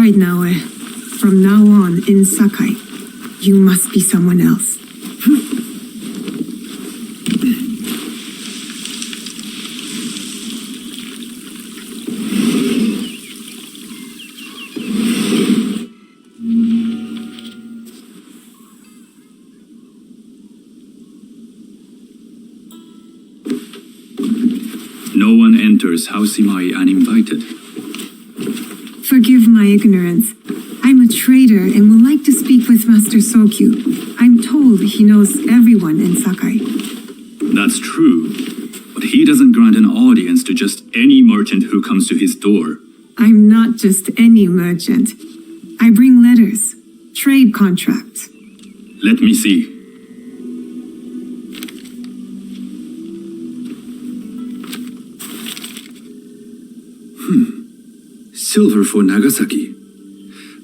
right, Naoe. From now on, in Sakai, you must be someone else. No one enters House Imae uninvited. Forgive my ignorance. I'm a trader and would like to speak with Master Sokyu. I'm told he knows everyone in Sakai. That's true, but he doesn't grant an audience to just any merchant who comes to his door. I'm not just any merchant. I bring letters, trade contracts. Let me see. Silver for Nagasaki.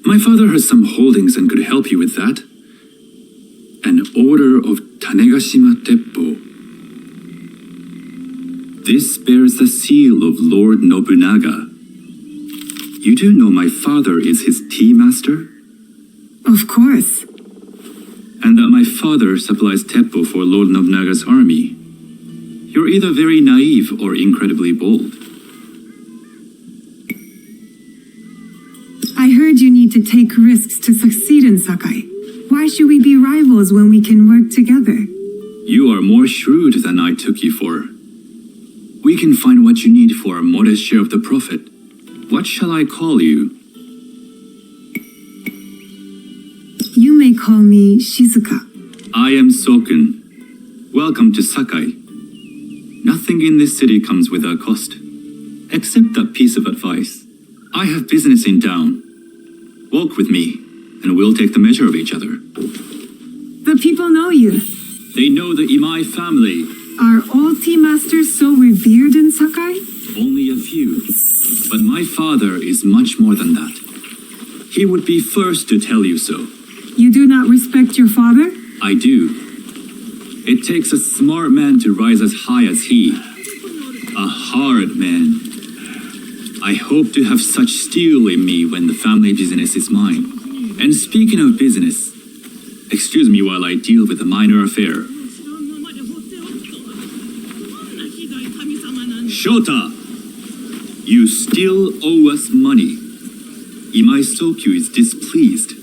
My father has some holdings and could help you with that. An order of Tanegashima Teppo. This bears the seal of Lord Nobunaga. You do know my father is his tea master? Of course. And that my father supplies Teppo for Lord Nobunaga's army. You're either very naive or incredibly bold. I heard you need to take risks to succeed in Sakai. Why should we be rivals when we can work together? You are more shrewd than I took you for. We can find what you need for a modest share of the profit. What shall I call you? You may call me Shizuka. I am Sokun. Welcome to Sakai. Nothing in this city comes without cost. Except that piece of advice. I have business in town. Walk with me, and we'll take the measure of each other. The people know you. They know the Imae family. Are all tea masters so revered in Sakai? Only a few. But my father is much more than that. He would be first to tell you so. You do not respect your father? I do. It takes a smart man to rise as high as he. A hard man. I hope to have such steel in me when the family business is mine. And speaking of business, excuse me while I deal with a minor affair. Shota! You still owe us money. Imae Sokyu is displeased.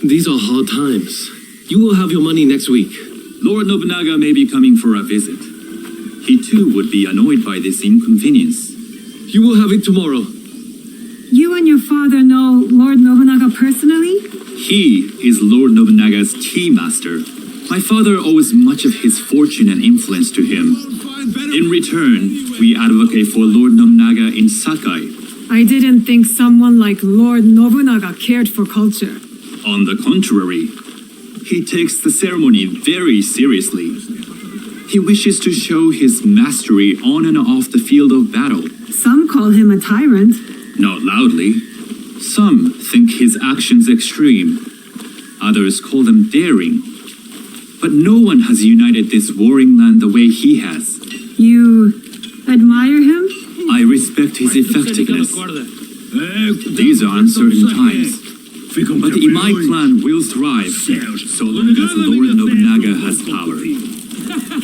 These are hard times. You will have your money next week. Lord Nobunaga may be coming for a visit. He too would be annoyed by this inconvenience. You will have it tomorrow. You and your father know Lord Nobunaga personally? He is Lord Nobunaga's tea master. My father owes much of his fortune and influence to him. In return, we advocate for Lord Nobunaga in Sakai. I didn't think someone like Lord Nobunaga cared for culture. On the contrary, he takes the ceremony very seriously. He wishes to show his mastery on and off the field of battle. Some call him a tyrant. Not loudly. Some think his actions extreme. Others call them daring. But no one has united this warring land the way he has. You admire him? I respect his effectiveness. These are uncertain times. But the Imae clan will thrive, so long as Lord Nobunaga has power.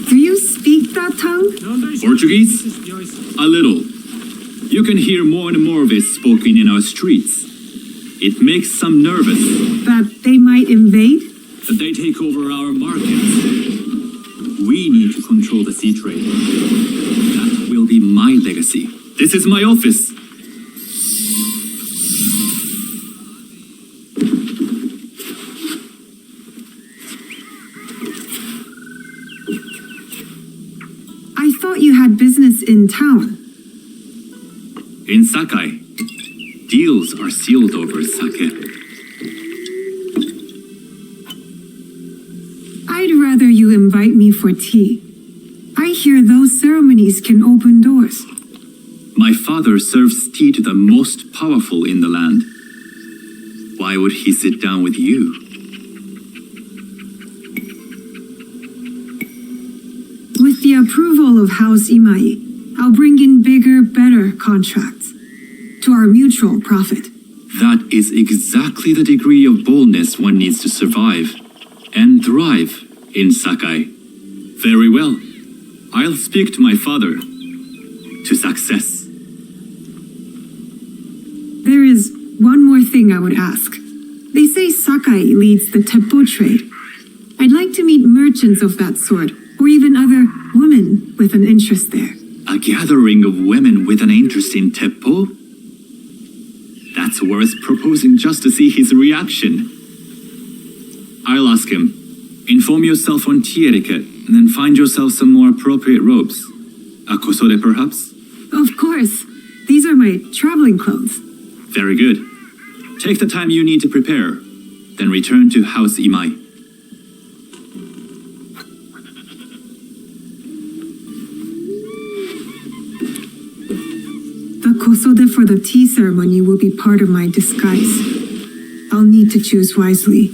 Do you speak that tongue? Portuguese? A little. You can hear more and more of it spoken in our streets. It makes some nervous. That they might invade? That they take over our markets. We need to control the sea trade. That will be my legacy. This is my office. I thought you had business in town. In Sakai, deals are sealed over sake. I'd rather you invite me for tea. I hear those ceremonies can open doors. My father serves tea to the most powerful in the land. Why would he sit down with you? With the approval of House Imae, I'll bring in bigger, better contracts. To our mutual profit. That is exactly the degree of boldness one needs to survive and thrive in Sakai. Very well. I'll speak to my father. To success. There is one more thing I would ask. They say Sakai leads the teppo trade. I'd like to meet merchants of that sort, or even other women with an interest there. A gathering of women with an interest in teppo? That's worth proposing just to see his reaction. I'll ask him. Inform yourself on tea etiquette, and then find yourself some more appropriate robes. A kosode, perhaps? Of course. These are my traveling clothes. Very good. Take the time you need to prepare, then return to House Imai. The kosode for the tea ceremony will be part of my disguise. I'll need to choose wisely.